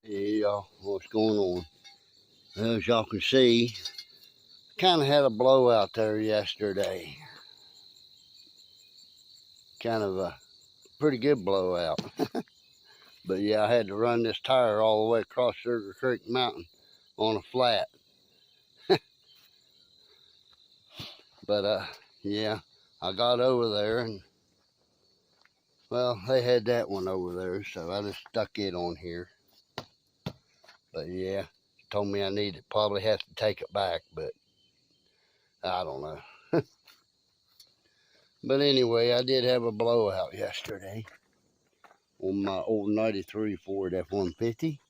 Hey y'all, what's going on? Well, as y'all can see, kind of had a blowout there yesterday. Kind of a pretty good blowout. But yeah, I had to run this tire all the way across Sugar Creek Mountain on a flat. But yeah, I got over there and well, they had that one over there, so I just stuck it on here. But yeah, told me I needed probably have to take it back, but I don't know. But anyway, I did have a blowout yesterday on my old 93 Ford F-150.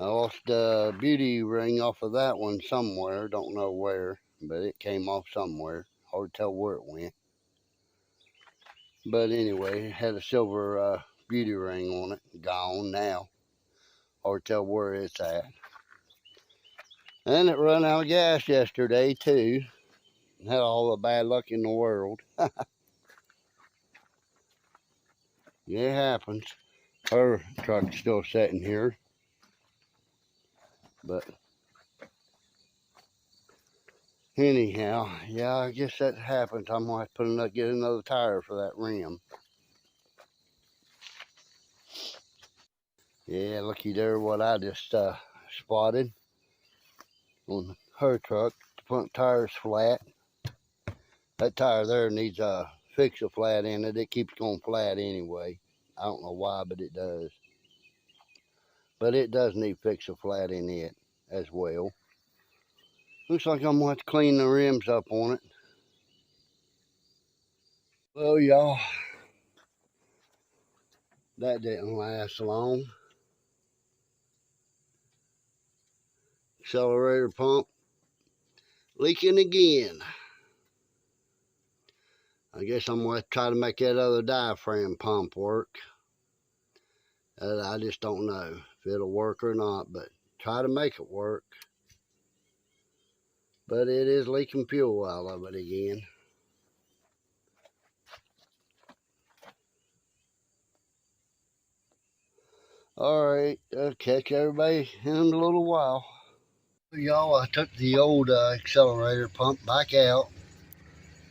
I lost a beauty ring off of that one somewhere. Don't know where, but it came off somewhere. Hard to tell where it went. But anyway, it had a silver beauty ring on it. Gone now. Hard to tell where it's at. And it run out of gas yesterday too. Had all the bad luck in the world. Yeah, it happens. Her truck's still sitting here. But anyhow, yeah, I guess that happens. I'm gonna have to get another tire for that rim. Yeah, looky there what I just spotted on her truck. The front tire's flat. That tire there needs a fix a flat in it. It keeps going flat anyway. I don't know why, but it does. But it does need fix a flat in it as well. Looks like I'm gonna have to clean the rims up on it. Well, y'all, that didn't last long. Accelerator pump leaking again. I guess I'm going to try to make that other diaphragm pump work. I just don't know if it'll work or not, but try to make it work. But it is leaking fuel out of it again. All right, I'll catch everybody in a little while. Y'all, I took the old accelerator pump back out,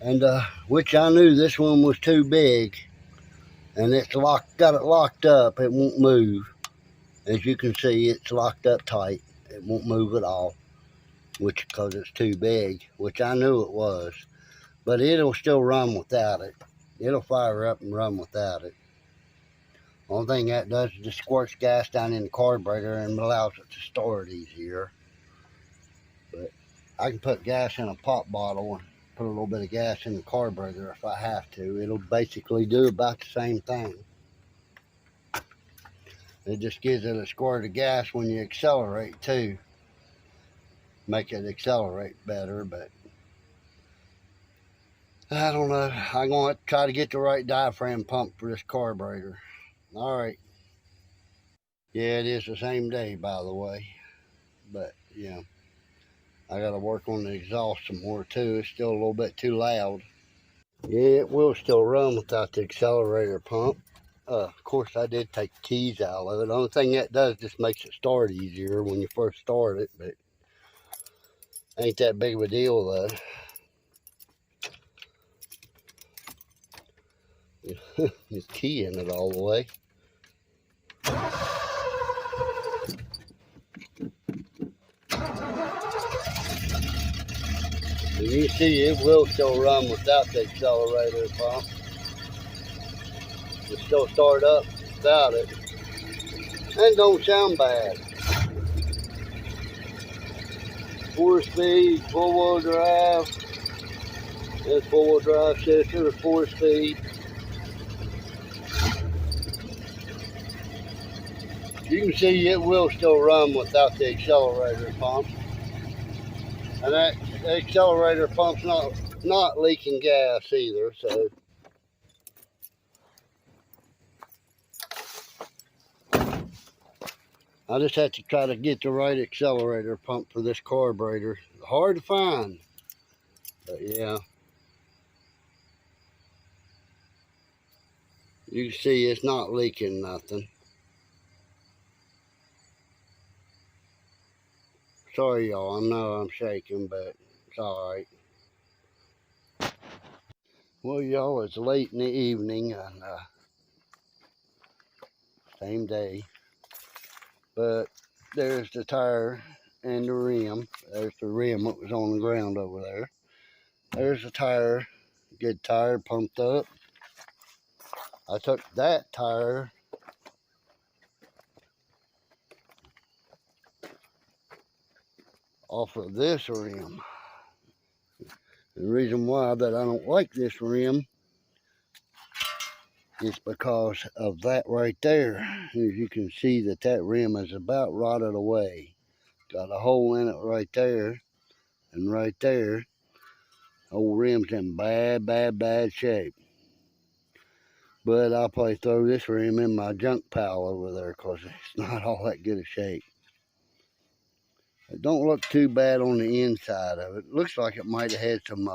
and which I knew this one was too big, and it's got it locked up. It won't move. As you can see, it's locked up tight. It won't move at all, which because it's too big, which I knew it was. But it'll still run without it. It'll fire up and run without it. Only thing that does is just squirts gas down in the carburetor and allows it to start easier. But I can put gas in a pop bottle and put a little bit of gas in the carburetor if I have to. It'll basically do about the same thing. It just gives it a squirt of gas when you accelerate too. Make it accelerate better, but I don't know. I'm going to try to get the right diaphragm pump for this carburetor. All right. Yeah, it is the same day, by the way. But, yeah, I got to work on the exhaust some more, too. It's still a little bit too loud. Yeah, it will still run without the accelerator pump. Of course, I did take the keys out of it. The only thing that does just makes it start easier when you first start it, but ain't that big of a deal, though. There's a key in it all the way. And you see, it will still run without the accelerator pump. It still start up without it. And don't sound bad. 4-speed, 4-wheel drive. There's 4-wheel drive sister, 4-speed. You can see it will still run without the accelerator pump. And that accelerator pump's not leaking gas either, so. I just have to try to get the right accelerator pump for this carburetor. Hard to find, but yeah. You can see it's not leaking nothing. Sorry, y'all. I know I'm shaking, but it's alright. Well, y'all, it's late in the evening on same day. But there's the tire and the rim. There's the rim that was on the ground over there. There's the tire. Good tire, pumped up. I took that tire off of this rim. The reason why that I don't like this rim is because of that right there. As you can see that rim is about rotted away. Got a hole in it right there and right there. Old rim's in bad shape. But I'll probably throw this rim in my junk pile over there because it's not all that good a shape. It don't look too bad on the inside of it. Looks like it might have had some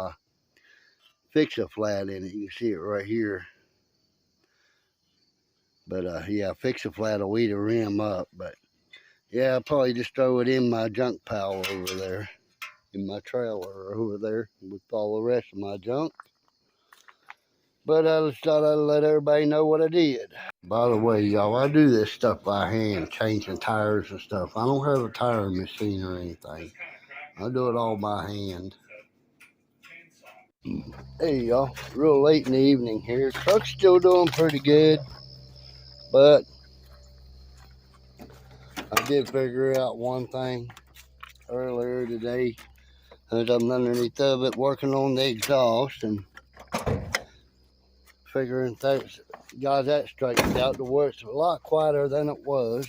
Fix-A-Flat in it. You can see it right here. But yeah, Fix-A-Flat will eat a rim up. But yeah, I'll probably just throw it in my junk pile over there. In my trailer over there with all the rest of my junk. But I just thought I'd let everybody know what I did. By the way, y'all, I do this stuff by hand, changing tires and stuff. I don't have a tire machine or anything. I do it all by hand. Hey, y'all, real late in the evening here. Truck's still doing pretty good, but I did figure out one thing earlier today. As I'm underneath of it working on the exhaust and figuring things, got that straightened out to where it's a lot quieter than it was.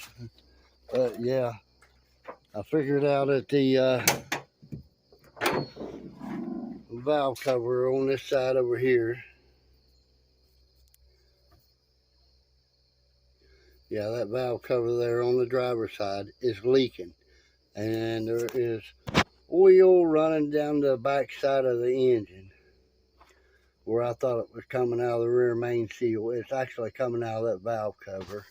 But yeah, I figured out that the valve cover on this side over here, yeah, that valve cover there on the driver's side is leaking, and there is oil running down the back side of the engine where I thought it was coming out of the rear main seal. It's actually coming out of that valve cover.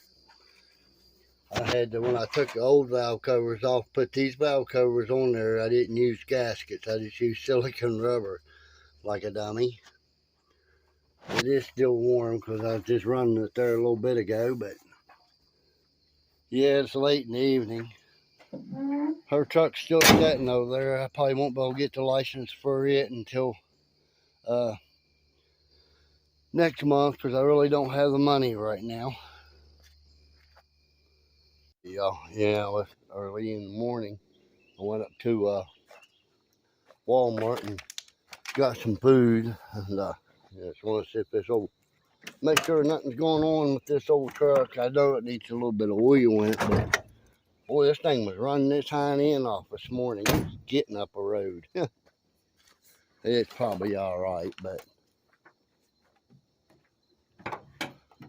I had to, when I took the old valve covers off, put these valve covers on there. I didn't use gaskets. I just used silicone rubber like a dummy. It is still warm because I was just running it there a little bit ago, but yeah, it's late in the evening. Her truck's still sitting over there. I probably won't be able to get the license for it until next month because I really don't have the money right now. Yeah, it was early in the morning. I went up to Walmart and got some food, and just want to see if this old, make sure nothing's going on with this old truck. I know it needs a little bit of oil in it, but boy, this thing was running this hind end off this morning. It was getting up a road. It's probably all right, but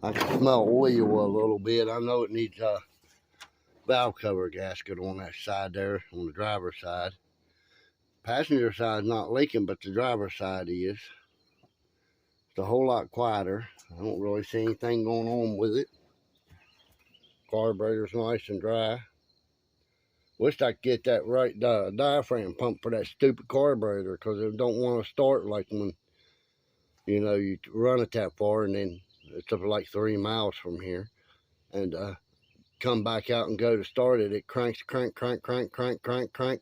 I can smell oil a little bit. I know it needs a valve cover gasket on that side there, on the driver's side. Passenger side's not leaking, but the driver's side is. It's a whole lot quieter. I don't really see anything going on with it. Carburetor's nice and dry. Wish I could get that right diaphragm pump for that stupid carburetor, because it don't want to start like when, you know, you run it that far and then it's up like 3 miles from here, and come back out and go to start it. It cranks, crank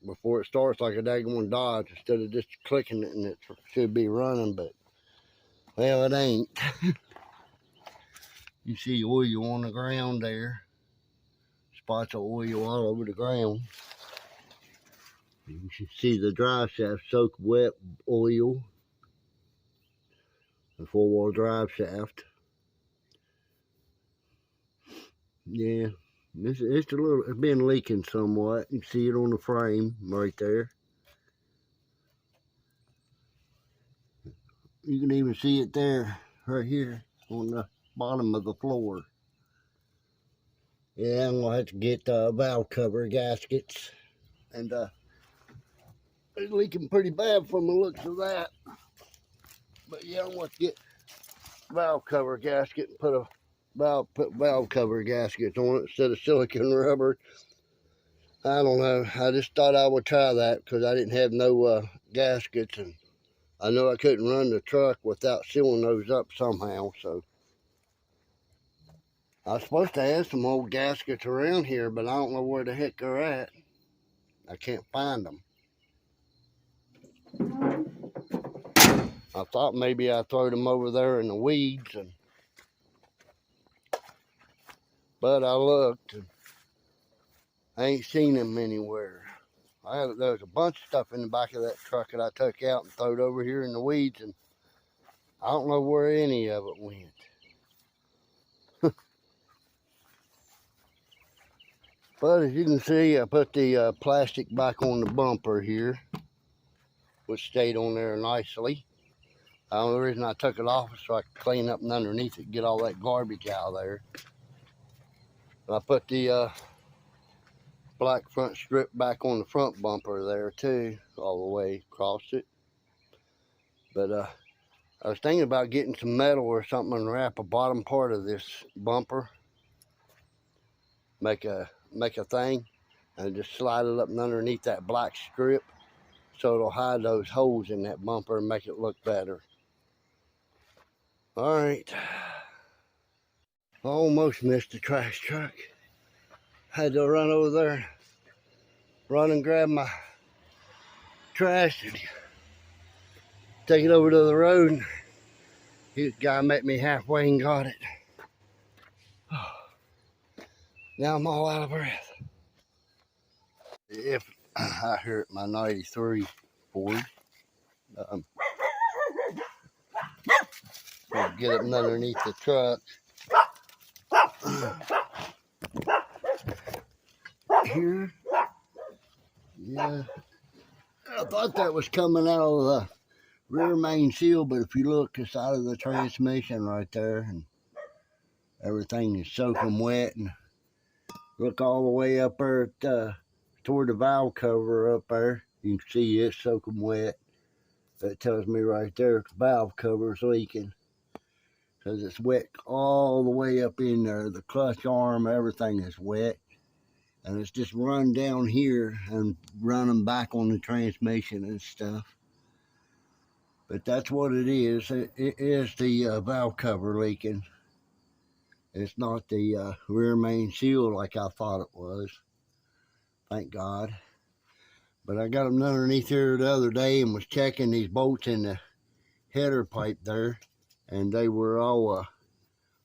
before it starts like a daggone Dodge, instead of just clicking it and it should be running, but well, it ain't. You see oil on the ground there. Spots of oil all over the ground. You can see the drive shaft soaked wet oil. The 4-wheel drive shaft. Yeah, it's a little, it's been leaking somewhat. You can see it on the frame right there. You can even see it there, right here on the bottom of the floor. Yeah, I'm gonna have to get valve cover gaskets, and it's leaking pretty bad from the looks of that. But yeah, I'm gonna get valve cover gasket and put valve cover gaskets on it instead of silicone rubber. I don't know. I just thought I would try that because I didn't have no gaskets, and I know I couldn't run the truck without sealing those up somehow. So I was supposed to have some old gaskets around here, but I don't know where the heck they're at. I can't find them. I thought maybe I threw them over there in the weeds, but I looked and I ain't seen them anywhere. There was a bunch of stuff in the back of that truck that I took out and threw it over here in the weeds, and I don't know where any of it went. But as you can see, I put the plastic back on the bumper here, which stayed on there nicely. The only reason I took it off is so I could clean up and underneath it, get all that garbage out of there. And I put the black front strip back on the front bumper there too, all the way across it. But I was thinking about getting some metal or something and wrap the bottom part of this bumper, make a thing, and just slide it up and underneath that black strip so it'll hide those holes in that bumper and make it look better. All right, almost missed the trash truck. Had to run over there, run and grab my trash and take it over to the road. The guy met me halfway and got it. Now I'm all out of breath. If I hurt my 93 Ford, get up underneath the truck. Here, yeah, I thought that was coming out of the rear main seal, but if you look, it's out of the transmission right there, and everything is soaking wet. And look all the way up there at, toward the valve cover up there. You can see it's soaking wet. That tells me right there the valve cover is leaking because it's wet all the way up in there. The clutch arm, everything is wet. And it's just run down here and running back on the transmission and stuff. But that's what it is. It is the valve cover leaking. It's not the rear main seal like I thought it was. Thank God. But I got them underneath here the other day and was checking these bolts in the header pipe there. And they were all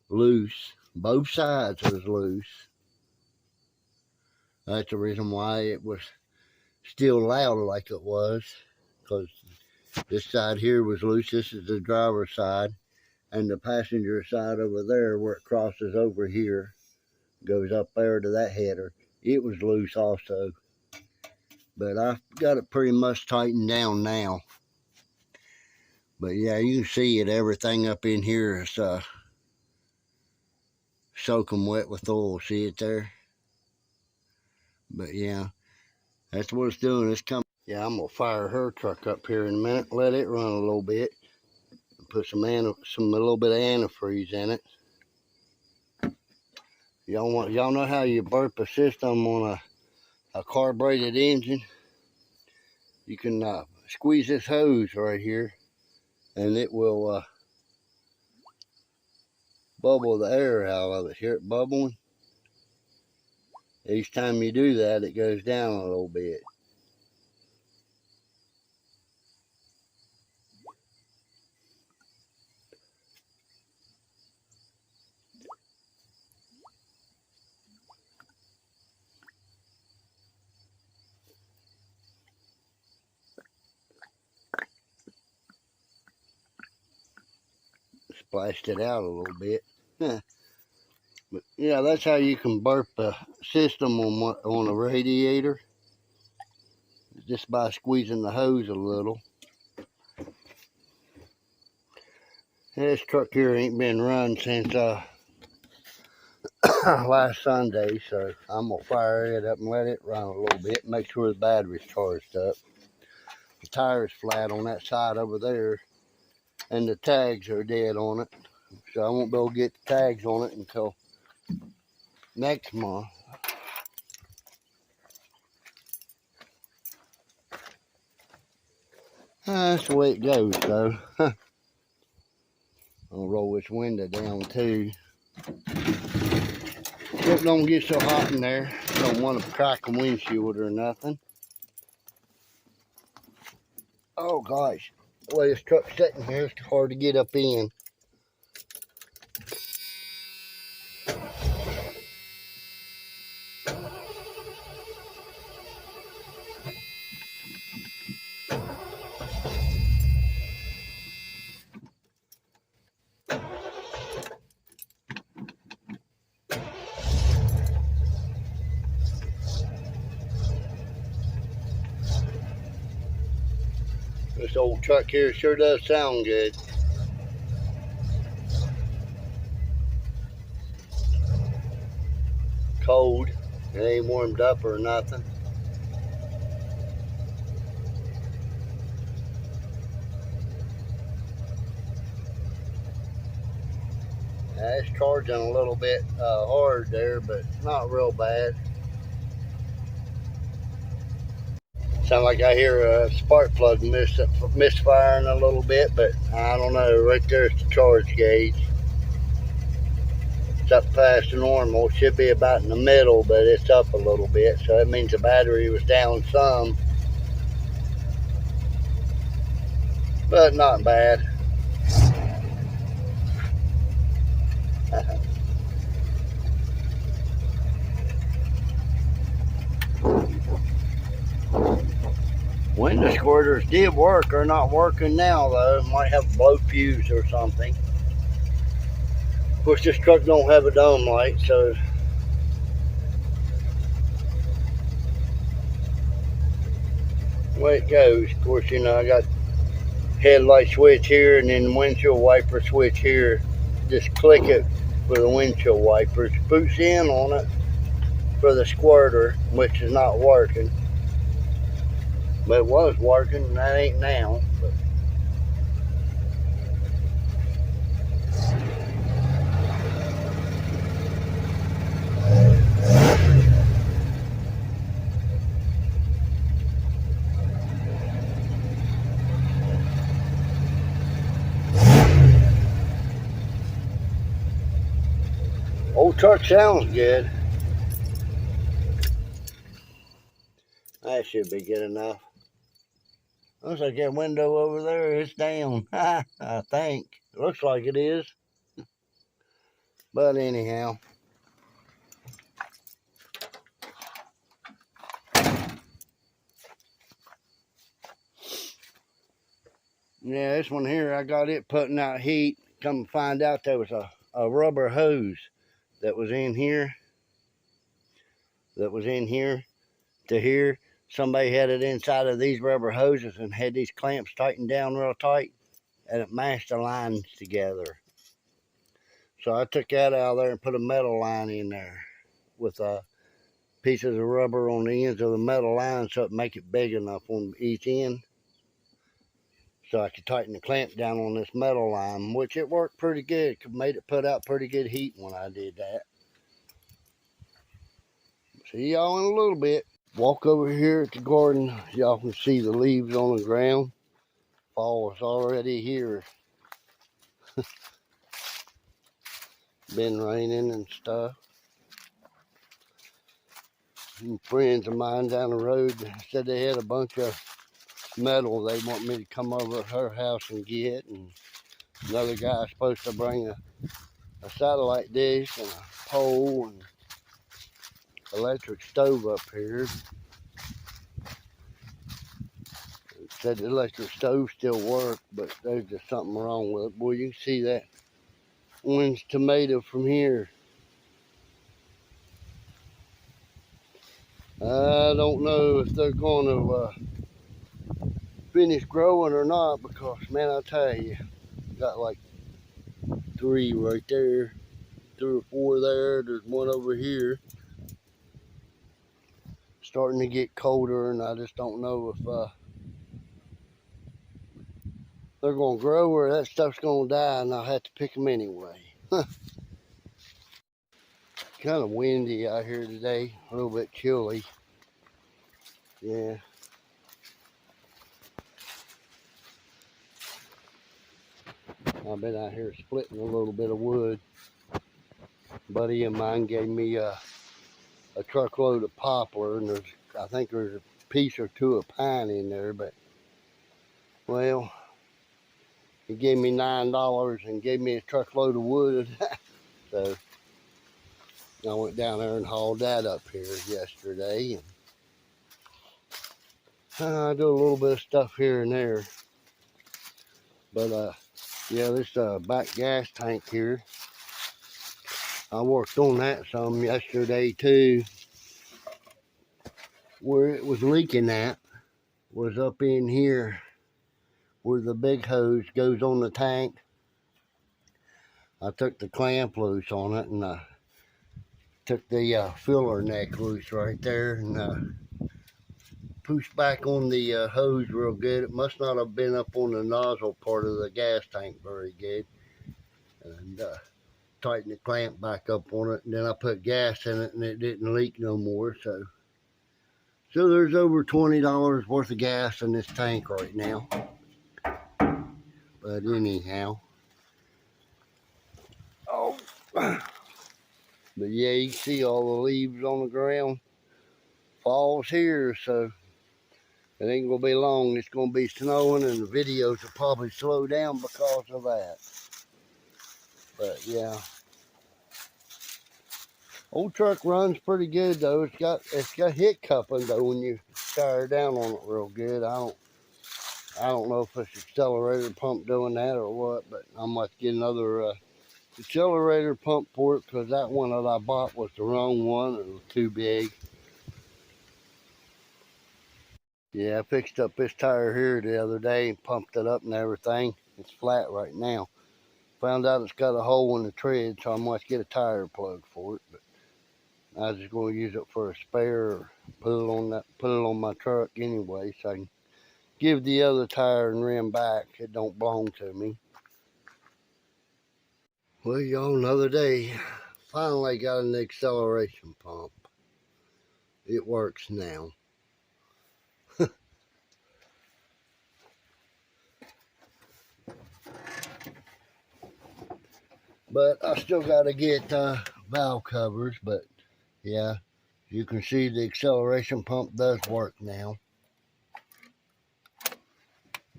loose. Both sides was loose. That's the reason why it was still loud like it was, because this side here was loose. This is the driver's side, and the passenger side over there where it crosses over here goes up there to that header. It was loose also, but I've got it pretty much tightened down now. But yeah, you can see it, everything up in here is soaking wet with oil. See it there? But yeah, that's what it's doing. It's coming. Yeah, I'm gonna fire her truck up here in a minute, let it run a little bit, and put a little bit of antifreeze in it. Y'all know how you burp a system on a carbureted engine? You can squeeze this hose right here, and it will bubble the air out of it. Hear it bubbling? Each time you do that, it goes down a little bit. Splashed it out a little bit. But yeah, that's how you can burp a system on a radiator, just by squeezing the hose a little. This truck here ain't been run since last Sunday, so I'm gonna fire it up and let it run a little bit, make sure the battery's charged up. The tire's flat on that side over there, and the tags are dead on it, so I won't be able to get the tags on it until next month. That's the way it goes, though. I'll roll this window down, too. It don't get so hot in there. Don't want to crack a windshield or nothing. Oh, gosh. The way this truck's sitting here, it's hard to get up in. This old truck here sure does sound good. Cold. It ain't warmed up or nothing. It's charging a little bit hard there, but not real bad. Sound like I hear a spark plug misfiring a little bit, but I don't know. Right there's the charge gauge. It's up past the normal. Should be about in the middle, but it's up a little bit, so that means the battery was down some, but not bad. Window squirters did work. Are not working now, though. Might have a blow fuse or something. Of course, this truck don't have a dome light, so the way it goes. Of course, you know, I got headlight switch here and then windshield wiper switch here. Just click it for the windshield wipers. Push in on it for the squirter, which is not working. But it was working, and that ain't now. But old truck sounds good. That should be good enough. Looks like that window over there is down. I think. Looks like it is. But anyhow. Yeah, this one here, I got it putting out heat. Come to find out there was a rubber hose that was in here. To here. Somebody had it inside of these rubber hoses and had these clamps tightened down real tight, and it mashed the lines together. So I took that out of there and put a metal line in there with pieces of rubber on the ends of the metal line so it make it big enough on each end. So I could tighten the clamp down on this metal line, which it worked pretty good. Made it put out pretty good heat when I did that. See y'all in a little bit. Walk over here at the garden. Y'all can see the leaves on the ground. Fall is already here. Been raining and stuff. Some friends of mine down the road said they had a bunch of metal they want me to come over to her house and get. And another guy's supposed to bring a satellite dish and a pole and electric stove up here. Said the electric stove still worked, but there's just something wrong with it. Boy, you can see that orange tomato from here. I don't know if they're going to finish growing or not, because, man, I tell you, got like 3 right there, 3 or 4 there. There's one over here. Starting to get colder, and I just don't know if they're going to grow or that stuff's going to die, and I'll have to pick them anyway. Kind of windy out here today, a little bit chilly. Yeah. I've been out here splitting a little bit of wood. A buddy of mine gave me a truckload of poplar, and I think there's a piece or two of pine in there, but well, he gave me $9 and gave me a truckload of wood. So I went down there and hauled that up here yesterday. And I do a little bit of stuff here and there. But yeah, this back gas tank here, I worked on that some yesterday too. Where it was leaking at was up in here where the big hose goes on the tank. I took the clamp loose on it, and I took the filler neck loose right there, and pushed back on the hose real good. It must not have been up on the nozzle part of the gas tank very good. And tightened the clamp back up on it, and then I put gas in it, and it didn't leak no more. So there's over $20 worth of gas in this tank right now. But anyhow, but yeah, you can see all the leaves on the ground. Fall's here, so it ain't gonna be long. It's gonna be snowing, and the videos will probably slow down because of that. But yeah, old truck runs pretty good though. It's got hiccuping though when you tire down on it real good. I don't know if it's accelerator pump doing that or what, but I might get another accelerator pump for it, because that one that I bought was the wrong one. It was too big. Yeah, I fixed up this tire here the other day and pumped it up and everything. It's flat right now. Found out it's got a hole in the tread, so I might get a tire plug for it. But I was just going to use it for a spare, or put it on my truck anyway, so I can give the other tire and rim back. It don't belong to me. Well, y'all, another day. Finally got an acceleration pump. It works now. But I still got to get valve covers. But yeah, you can see the acceleration pump does work now.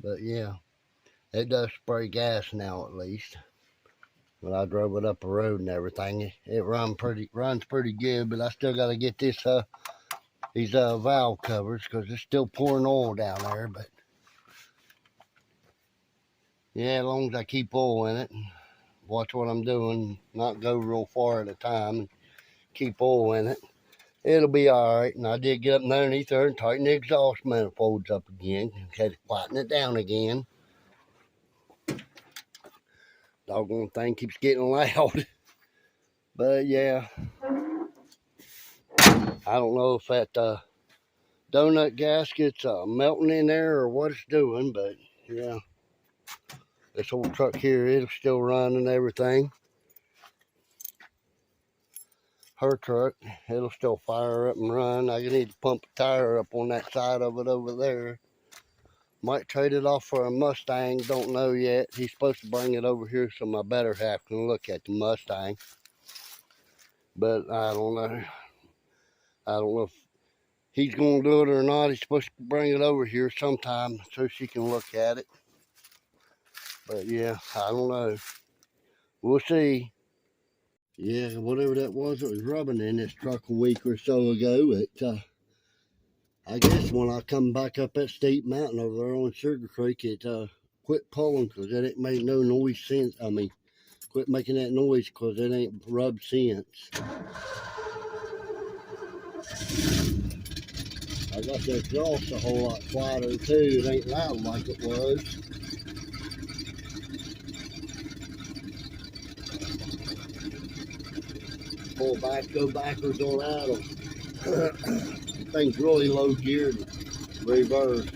But yeah, it does spray gas now at least. When I drove it up the road and everything, it runs pretty good. But I still got to get these valve covers, because it's still pouring oil down there. But yeah, as long as I keep oil in it and watch what I'm doing, not go real far at a time, and keep oil in it, it'll be all right. And I did get up underneath there and tighten the exhaust manifolds up again. Had to flatten it down again. Doggone thing keeps getting loud. But yeah, I don't know if that donut gasket's melting in there or what it's doing, but yeah, this old truck here, it'll still run and everything. Her truck, it'll still fire up and run. I need to pump a tire up on that side of it over there. Might trade it off for a Mustang, don't know yet. He's supposed to bring it over here so my better half can look at the Mustang. But I don't know. I don't know if he's going to do it or not. He's supposed to bring it over here sometime so she can look at it. But yeah, I don't know. We'll see. Yeah, whatever that was rubbing in this truck a week or so ago, I guess when I come back up that steep mountain over there on Sugar Creek, it quit pulling, because it ain't made no noise since. I mean, quit making that noise because it ain't rubbed since. I got the exhaust a whole lot quieter too. It ain't loud like it was. Pull back, go backwards on idle. Thing's really low geared, reverse.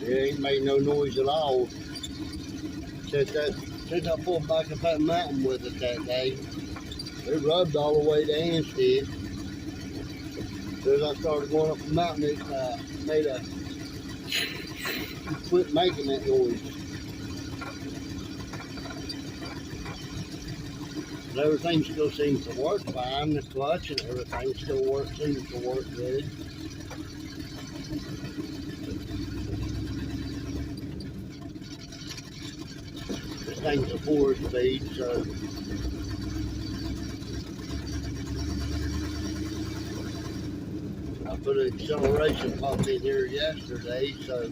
It ain't made no noise at all since I pulled back up that mountain with it that day. It rubbed all the way to Anstead. As soon as I started going up the mountain, it quit making that noise. But everything still seems to work fine. The clutch and everything still seems to work good. This thing's a 4-speed, so I put an acceleration pump in here yesterday, so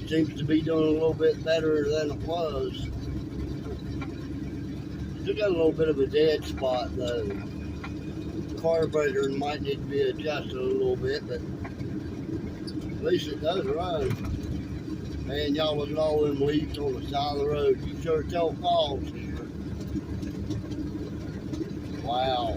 it seems to be doing a little bit better than it was. Still got a little bit of a dead spot though. The carburetor might need to be adjusted a little bit, but at least it does run. Man, y'all look at all them leaves on the side of the road. You sure tell falls here. Wow.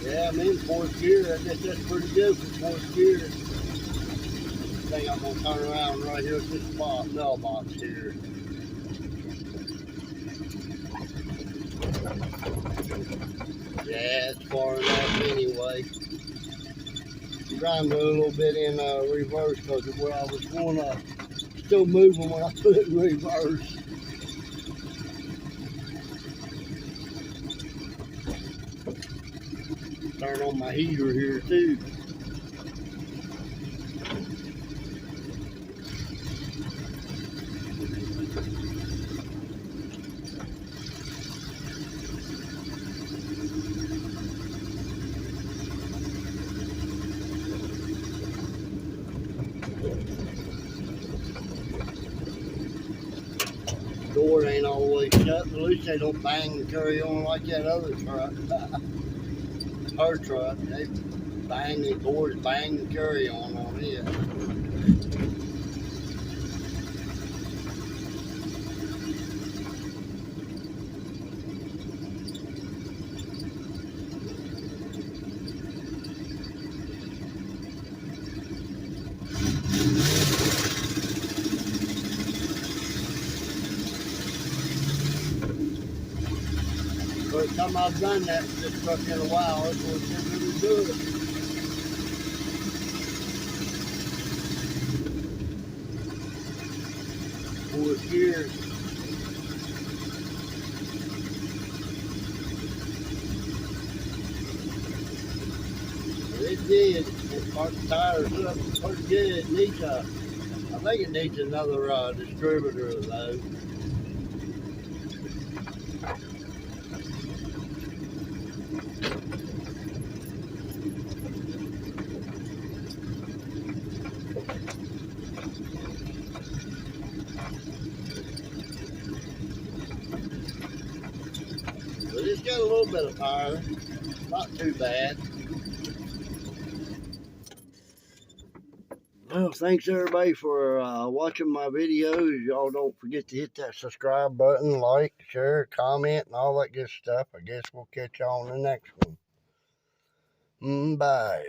Yeah, I'm in 4th gear. I guess that's pretty good for 4th gear. I think I'm going to turn around right here at this mailbox here. Yeah, it's far enough anyway. I'm trying to do a little bit in reverse because of where I was going still moving when I put it in reverse. Turn on my heater here too. Door ain't always shut, but at least they don't bang and carry on like that other truck. Her truck, they bang the doors, bang and carry on it. First time I've done that with this truck in a while, it was really good. For years. It did. It sparked the tires up pretty good. It needs I think it needs another distributor though. But it's got a little bit of power. Not too bad. Well, thanks everybody for watching my videos. Y'all don't forget to hit that subscribe button, like, share, comment, and all that good stuff. I guess we'll catch y'all on the next one. Bye.